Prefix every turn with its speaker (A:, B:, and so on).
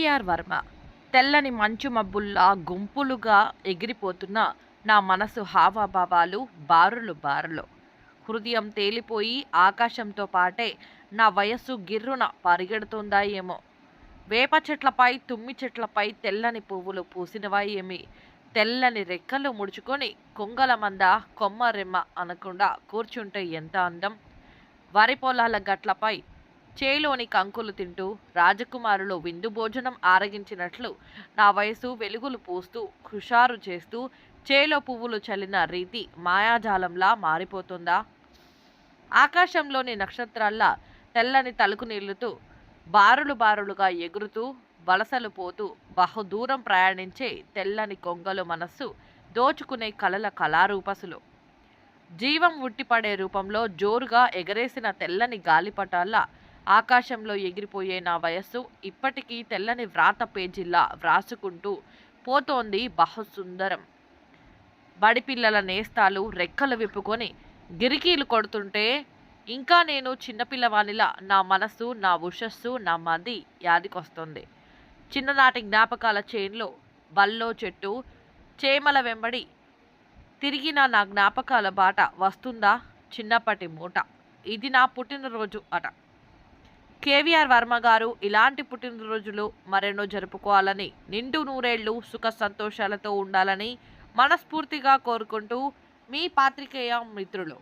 A: కేవీఆర్ వర్మ. తెల్లని మంచు మబ్బుల్లా గుంపులుగా ఎగిరిపోతున్న నా మనసు హావభావాలు బారులు బారులు. హృదయం తేలిపోయి ఆకాశంతో పాటే నా వయస్సు గిర్రున పరిగెడుతుందా ఏమో. వేప చెట్లపై తుమ్మి చెట్లపై తెల్లని పువ్వులు పూసినవా ఏమి. తెల్లని రెక్కలు ముడుచుకొని కొంగల మంద కొమ్మ రెమ్మ అనకుండా కూర్చుంటే ఎంత అందం. వరి పొలాల గట్లపై చేలోని కంకులు తింటూ రాజకుమారులు విందు భోజనం ఆరగించినట్లు నా వయసు వెలుగులు పూస్తూ హుషారు చేస్తూ చేలో పువ్వులు చల్లిన రీతి మాయాజాలంలా మారిపోతుందా. ఆకాశంలోని నక్షత్రాల్లా తెల్లని తలుకు నీళ్లుతూ బారులు బారులుగా ఎగురుతూ వలసలు పోతూ బహుదూరం ప్రయాణించే తెల్లని కొంగలు మనస్సు దోచుకునే కలల కళారూపసులు. జీవం ఉట్టిపడే రూపంలో జోరుగా ఎగరేసిన తెల్లని గాలిపటాల్లా ఆకాశంలో ఎగిరిపోయే నా వయస్సు ఇప్పటికీ తెల్లని వ్రాత పేజీల్లా వ్రాసుకుంటూ పోతోంది బహుసుందరం. బడిపిల్లల నేస్తాలు రెక్కలు విప్పుకొని గిరికీలు కొడుతుంటే ఇంకా నేను చిన్నపిల్లవానిలా నా మనస్సు నా ఉషస్సు నా మది యాదికొస్తుంది. చిన్ననాటి జ్ఞాపకాల చేన్లో బల్లో చెట్టు చేమల వెంబడి తిరిగిన నా జ్ఞాపకాల బాట వస్తుందా చిన్నప్పటి మూట. ఇది నా పుట్టినరోజు అట. కేవీఆర్ వర్మ గారు ఇలాంటి పుట్టినరోజులు మరెన్నో జరుపుకోవాలని, నిండు నూరేళ్లు సుఖ సంతోషాలతో ఉండాలని మనస్ఫూర్తిగా కోరుకుంటూ మీ పాత్రికేయ మిత్రులు.